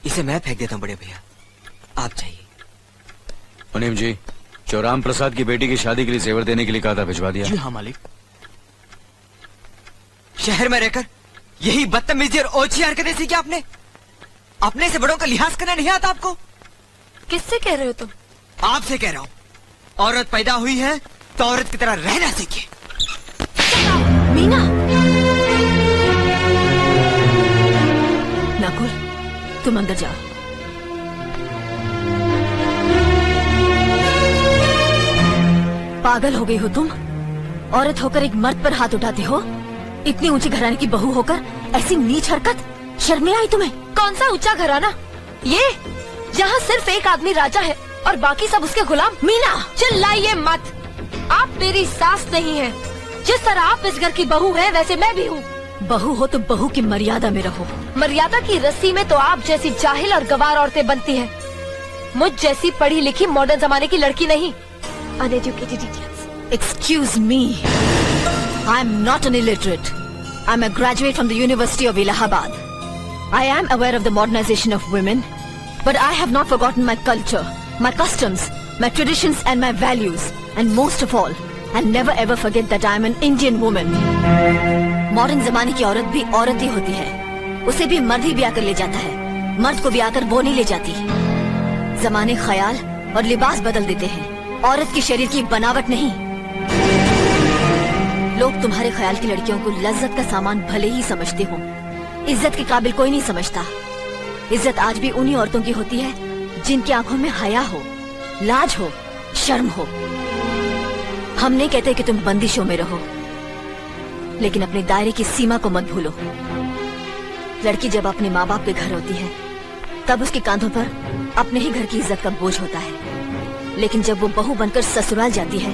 इसे मैं फेंक देता हूँ बड़े भैया, आप चाहिए। मुनीम जी, चौराम प्रसाद की बेटी की शादी के लिए जेवर देने के लिए कहा था, भिजवा दिया? जी हाँ मालिक। शहर में रहकर यही बदतमीजी और ओछी हरकतें सीखी आपने? अपने से बड़ों का लिहाज करना नहीं आता आपको? किससे कह रहे हो तुम? आपसे कह रहा हूँ। औरत पैदा हुई है तो औरत की तरह रहना सीखिए। मीना, नकुल, तुम अंदर जाओ। पागल हो गई हो तुम? औरत होकर एक मर्द पर हाथ उठाती हो? इतनी ऊंची घराने की बहू होकर ऐसी नीच हरकत, शर्म नहीं आई तुम्हें? कौन सा ऊंचा घराना? ये यहाँ सिर्फ एक आदमी राजा है और बाकी सब उसके गुलाम। मीना, चिल्लाइए मत। आप मेरी सास नहीं है। जिस तरह आप इस घर की बहू है वैसे मैं भी हूँ। बहू हो तो बहू की मर्यादा में रहो। मर्यादा की रस्सी में तो आप जैसी जाहिल और गवार औरतें बनती हैं। मुझ जैसी पढ़ी लिखी मॉडर्न जमाने की लड़की नहीं। Uneducated idiots. Excuse me. I am not an illiterate. I am a graduate from the University of Allahabad. I am aware of the modernization of women, but I have not forgotten my culture, my customs, my traditions and my values. And most of all, I'll never ever forget that I am an Indian woman. Modern जमाने की औरत भी औरत ही होती है। उसे भी मर्द ही ब्याह कर ले जाता है, मर्द को ब्याह कर वो नहीं ले जाती। जमाने ख्याल और लिबास बदल देते हैं, औरत की शरीर की बनावट नहीं। लोग तुम्हारे ख्याल की लड़कियों को लज्जत का सामान भले ही समझते हो, इज्जत के काबिल कोई नहीं समझता। इज्जत आज भी उन्हीं औरतों की होती है जिनकी आंखों में हया हो, लाज हो, शर्म हो। हम नहीं कहते कि तुम बंदिशों में रहो, लेकिन अपने दायरे की सीमा को मत भूलो। लड़की जब अपने माँ बाप के घर होती है तब उसके कांधों पर अपने ही घर की इज्जत का बोझ होता है, लेकिन जब वो बहू बनकर ससुराल जाती है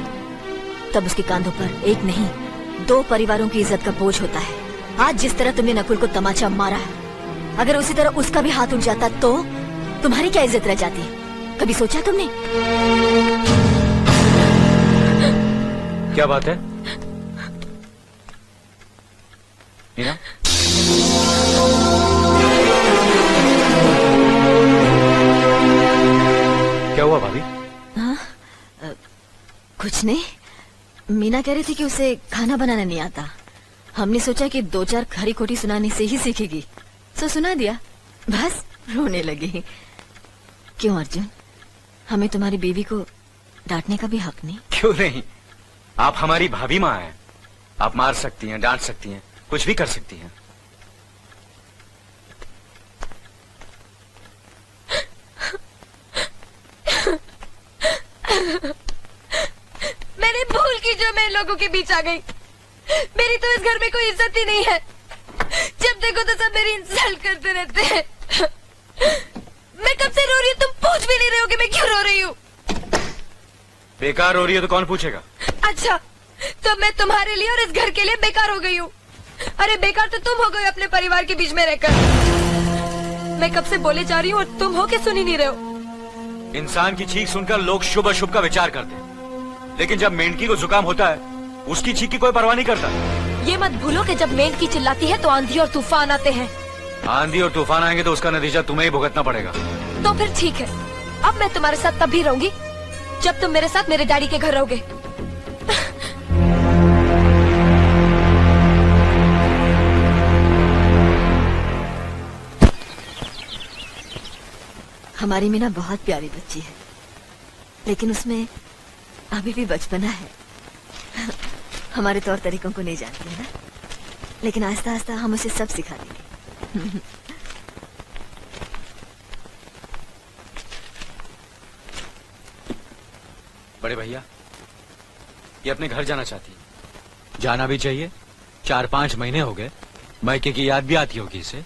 तब उसके कांधों पर एक नहीं 2 परिवारों की इज्जत का बोझ होता है। आज जिस तरह तुमने नकुल को तमाचा मारा है, अगर उसी तरह उसका भी हाथ उठ जाता तो तुम्हारी क्या इज्जत रह जाती? कभी सोचा तुमने? क्या बात है मीना? क्या हुआ भाभी? कुछ नहीं। मीना कह रही थी कि उसे खाना बनाना नहीं आता। हमने सोचा कि 2-4 खरी खोटी सुनाने से ही सीखेगी, तो सुना दिया, बस रोने लगी। क्यों अर्जुन, हमें तुम्हारी बीवी को डांटने का भी हक नहीं? क्यों नहीं, आप हमारी भाभी माँ हैं। आप मार सकती हैं, डांट सकती हैं, कुछ भी कर सकती हैं। मैंने भूल की जो मैं इन लोगों के बीच आ गई। मेरी तो इस घर में कोई इज्जत ही नहीं है। जब देखो तो सब मेरी इंसल्ट करते रहते हैं। मैं कब से रो रही हूँ, तुम पूछ भी नहीं रहे हो कि मैं क्यों रो रही हूँ। बेकार हो रही है तो कौन पूछेगा? अच्छा, तो मैं तुम्हारे लिए और इस घर के लिए बेकार हो गई हूँ। अरे बेकार तो तुम हो गए अपने परिवार के बीच में रहकर। मैं कब से बोले जा रही हूँ और तुम हो के सुन ही नहीं रहे हो। इंसान की चीख सुनकर लोग शुभ अशुभ का विचार करते हैं, लेकिन जब मेंढकी को जुकाम होता है उसकी चीख की कोई परवाह नहीं करता। ये मत भूलो कि जब मेंढकी चिल्लाती है तो आंधी और तूफान आते हैं। आंधी और तूफान आएंगे तो उसका नतीजा तुम्हें ही भुगतना पड़ेगा। तो फिर ठीक है, अब मैं तुम्हारे साथ तब भी रहूंगी जब तुम मेरे साथ मेरे डैडी के घर रहोगे। हमारी मीना बहुत प्यारी बच्ची है, लेकिन उसमें अभी भी बचपना है। हमारे तौर तरीकों को नहीं जानती है ना, लेकिन आस्ता आस्ता हम उसे सब सिखा देंगे। बड़े भैया, ये अपने घर जाना चाहती है। जाना भी चाहिए। 4-5 महीने हो गए, मायके की याद भी आती होगी इसे।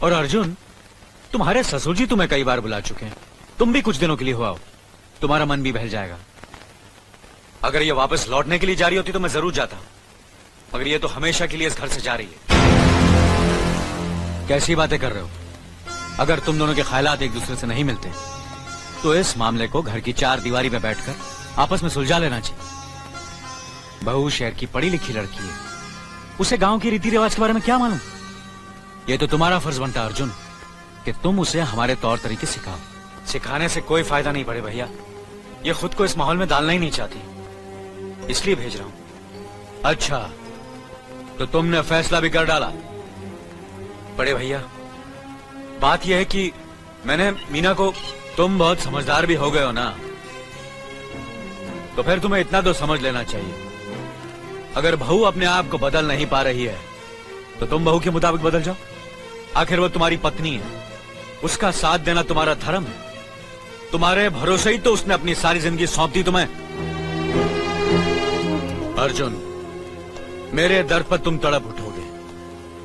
और अर्जुन, तुम्हारे ससुर जी तुम्हें कई बार बुला चुके हैं, तुम भी कुछ दिनों के लिए हो आओ, तुम्हारा मन भी बहल जाएगा। अगर ये वापस लौटने के लिए जा रही होती तो मैं जरूर जाता, मगर ये तो हमेशा के लिए इस घर से जा रही है। कैसी बातें कर रहे हो? अगर तुम दोनों के ख्यालात एक दूसरे से नहीं मिलते तो इस मामले को घर की 4 दीवारी में बैठकर आपस में सुलझा लेना चाहिए। बहू शहर की पढ़ी लिखी लड़की है, उसे गांव के रीति रिवाज के बारे में क्या मालूम? ये तो तुम्हारा फर्ज बनता अर्जुन कि तुम उसे हमारे तौर तरीके सिखाओ। सिखाने से कोई फायदा नहीं बड़े भैया, ये खुद को इस माहौल में डालना ही नहीं चाहती, इसलिए भेज रहा हूं। अच्छा, तो तुमने फैसला भी कर डाला? बड़े भैया, बात यह है कि मैंने मीना को, तुम बहुत समझदार भी हो गए हो ना, तो फिर तुम्हें इतना तो समझ लेना चाहिए, अगर बहू अपने आप को बदल नहीं पा रही है तो तुम बहू के मुताबिक बदल जाओ। आखिर वो तुम्हारी पत्नी है, उसका साथ देना तुम्हारा धर्म है, तुम्हारे भरोसे ही तो उसने अपनी सारी जिंदगी सौंप दी तुम्हें। अर्जुन, मेरे दर पर तुम तड़प उठोगे,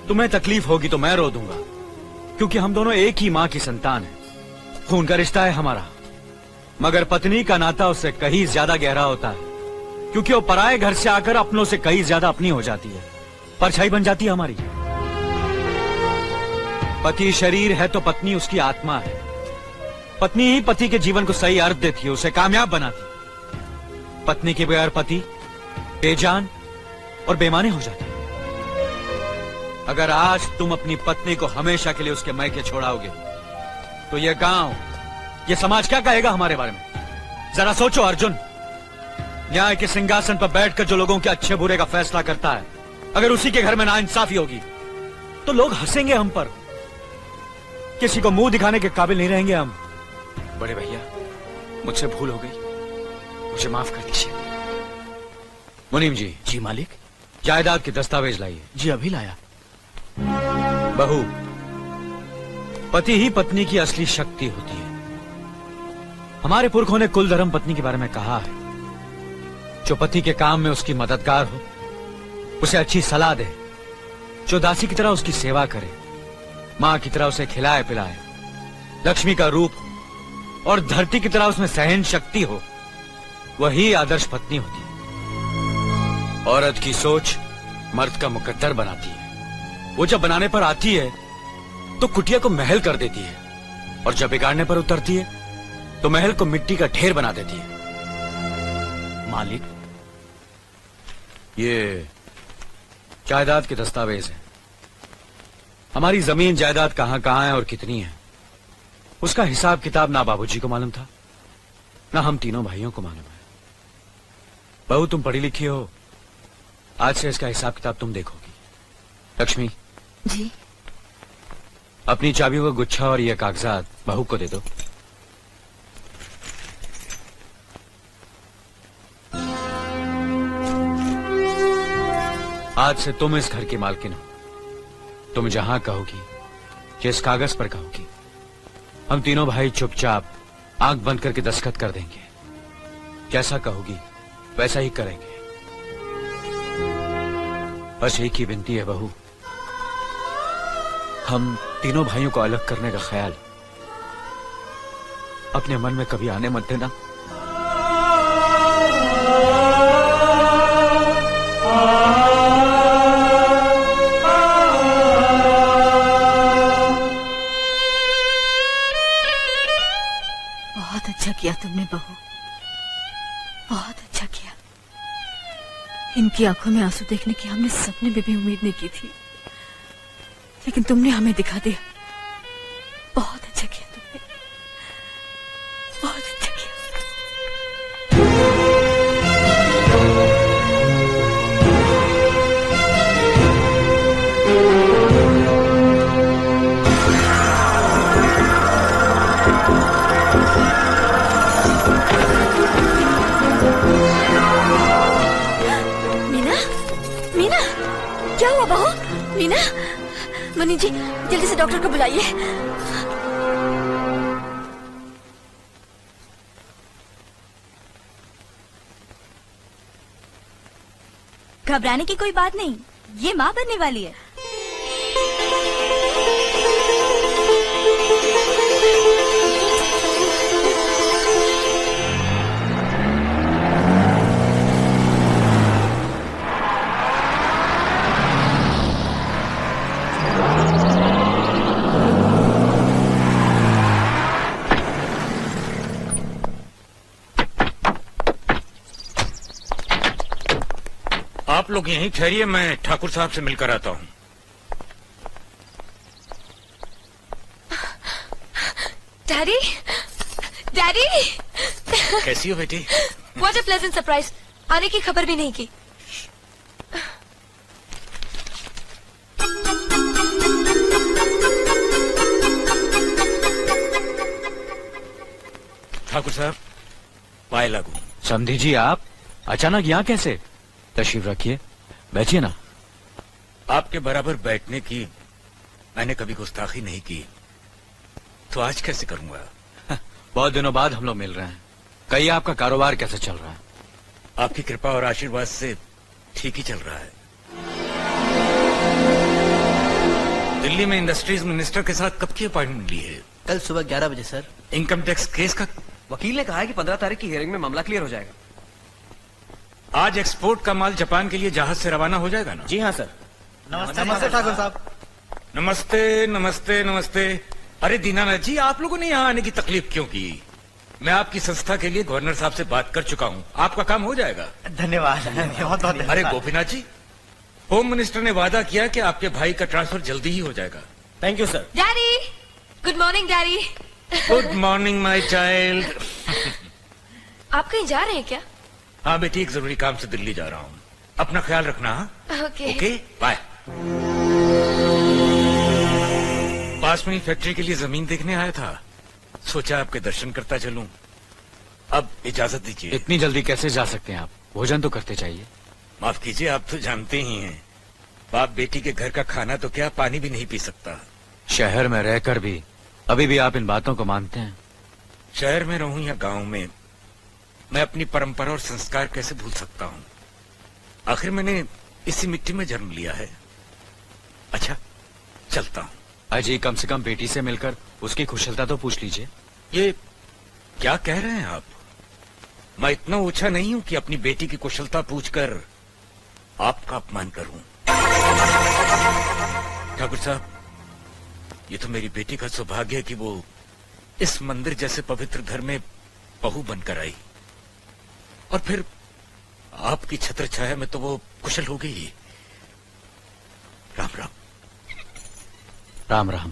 तुम्हें तकलीफ होगी तो मैं रो दूंगा, क्योंकि हम दोनों एक ही मां की संतान हैं, खून का रिश्ता है हमारा। मगर पत्नी का नाता उससे कहीं ज्यादा गहरा होता है, क्योंकि वो पराये घर से आकर अपनों से कहीं ज्यादा अपनी हो जाती है, परछाई बन जाती है हमारी। पति शरीर है तो पत्नी उसकी आत्मा है। पत्नी ही पति के जीवन को सही अर्थ देती है, उसे कामयाब बनाती। पत्नी के बगैर पति बेजान और बेमाने हो जाते हैं। अगर आज तुम अपनी पत्नी को हमेशा के लिए उसके मैके छोड़ाओगे तो ये गांव, ये समाज क्या कहेगा हमारे बारे में? जरा सोचो अर्जुन, न्याय के सिंहासन पर बैठकर जो लोगों के अच्छे बुरे का फैसला करता है, अगर उसी के घर में नाइंसाफी होगी तो लोग हंसेंगे हम पर, किसी को मुंह दिखाने के काबिल नहीं रहेंगे हम। बड़े भैया, मुझसे भूल हो गई, मुझे माफ कर दीजिए। मुनीम जी। जी मालिक। जायदाद के दस्तावेज लाइए। जी अभी लाया। बहू, पति ही पत्नी की असली शक्ति होती है। हमारे पुरखों ने कुल धर्म पत्नी के बारे में कहा है, जो पति के काम में उसकी मददगार हो, उसे अच्छी सलाह दे, जो दासी की तरह उसकी सेवा करे, मां की तरह उसे खिलाए पिलाए, लक्ष्मी का रूप हो और धरती की तरह उसमें सहन शक्ति हो, वही आदर्श पत्नी होती है। औरत की सोच मर्द का मुकद्दर बनाती है। वो जब बनाने पर आती है तो कुटिया को महल कर देती है, और जब बिगाड़ने पर उतरती है तो महल को मिट्टी का ढेर बना देती है। मालिक, ये जायदाद के दस्तावेज हैं। हमारी जमीन जायदाद कहां कहां है और कितनी है, उसका हिसाब किताब ना बाबूजी को मालूम था, ना हम तीनों भाइयों को मालूम है। बहू, तुम पढ़ी लिखी हो, आज से इसका हिसाब किताब तुम देखोगी। लक्ष्मी जी। अपनी चाबियों का गुच्छा और ये कागजात बहू को दे दो। आज से तुम इस घर की मालकिन हो। तुम जहां कहोगी, जिस कागज पर कहोगी, हम तीनों भाई चुपचाप आंख बंद करके दस्तखत कर देंगे। जैसा कहोगी वैसा ही करेंगे। बस एक ही विनती है बहू, हम तीनों भाइयों को अलग करने का ख्याल अपने मन में कभी आने मत देना। बहुत अच्छा किया तुमने बहू, बहुत अच्छा किया। इनकी आंखों में आंसू देखने की हमने सपने में भी उम्मीद नहीं की थी, लेकिन तुमने हमें दिखा दिया। बहुत अच्छा किया तुमने, बहुत अच्छा किया। मीना, मीना, क्या हुआ बहू? मीना, मनी जी जल्दी से डॉक्टर को बुलाइए। घबराने की कोई बात नहीं, ये माँ बनने वाली है। आप लोग यहीं ठहरिए, मैं ठाकुर साहब से मिलकर आता हूँ। डैडी डैडी कैसी हो बेटी? व्हाट अ प्लेजेंट सरप्राइज, आने की खबर भी नहीं की। ठाकुर साहब, पाए लागू। समधी जी, आप अचानक यहाँ कैसे? तशरीफ रखिए, बैठिए ना। आपके बराबर बैठने की मैंने कभी गुस्ताखी नहीं की, तो आज कैसे करूंगा? बहुत दिनों बाद हम लोग मिल रहे हैं। कहिए, आपका कारोबार कैसे चल रहा है? आपकी कृपा और आशीर्वाद से ठीक ही चल रहा है। दिल्ली में इंडस्ट्रीज मिनिस्टर के साथ कब की अपॉइंटमेंट ली है? कल सुबह 11 बजे सर। इनकम टैक्स केस का वकील ने कहा है कि 15 तारीख की हियरिंग में मामला क्लियर हो जाएगा। आज एक्सपोर्ट का माल जापान के लिए जहाज से रवाना हो जाएगा ना? जी हाँ सर। नमस्ते ठाकुर साहब। नमस्ते नमस्ते नमस्ते। अरे दीनानाथ जी, आप लोगों ने यहाँ आने की तकलीफ क्यों की? मैं आपकी संस्था के लिए गवर्नर साहब से बात कर चुका हूँ, आपका काम हो जाएगा। धन्यवाद, बहुत बहुत। अरे गोपीनाथ जी, होम मिनिस्टर ने वादा किया कि आपके भाई का ट्रांसफर जल्दी ही हो जाएगा। Thank you sir. Daddy, good morning daddy. Good morning my child. आप कहीं जा रहे हैं क्या? हाँ बेटी, एक जरूरी काम से दिल्ली जा रहा हूँ, अपना ख्याल रखना। Okay okay, bye. पास में ही फैक्ट्री के लिए जमीन देखने आया था, सोचा आपके दर्शन करता चलूं। अब इजाजत दीजिए। इतनी जल्दी कैसे जा सकते हैं आप? भोजन तो करते चाहिए। माफ कीजिए, आप तो जानते ही हैं, बाप बेटी के घर का खाना तो क्या, पानी भी नहीं पी सकता। शहर में रहकर भी अभी भी आप इन बातों को मानते हैं? शहर में रहूं या गांव में, मैं अपनी परंपरा और संस्कार कैसे भूल सकता हूं? आखिर मैंने इसी मिट्टी में जन्म लिया है। अच्छा, चलता हूं। अजी, कम से कम बेटी से मिलकर उसकी कुशलता तो पूछ लीजिए। ये क्या कह रहे हैं आप? मैं इतना ऊंचा नहीं हूं कि अपनी बेटी की कुशलता पूछकर आपका अपमान करूं। ठाकुर साहब, ये तो मेरी बेटी का सौभाग्य है कि वो इस मंदिर जैसे पवित्र घर में बहू बनकर आई, और फिर आपकी छत्र छाया में तो वो कुशल हो गई। राम राम। राम राम।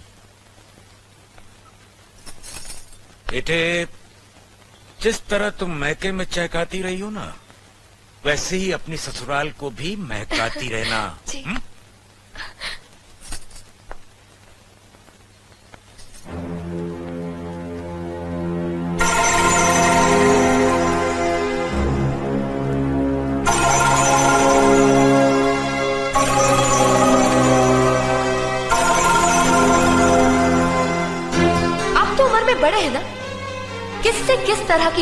बेटे, जिस तरह तुम मैके में चहकाती रही हो ना, वैसे ही अपनी ससुराल को भी महकाती रहना। जी। आप तो उम्र में बड़े हैं ना, किससे किस तरह की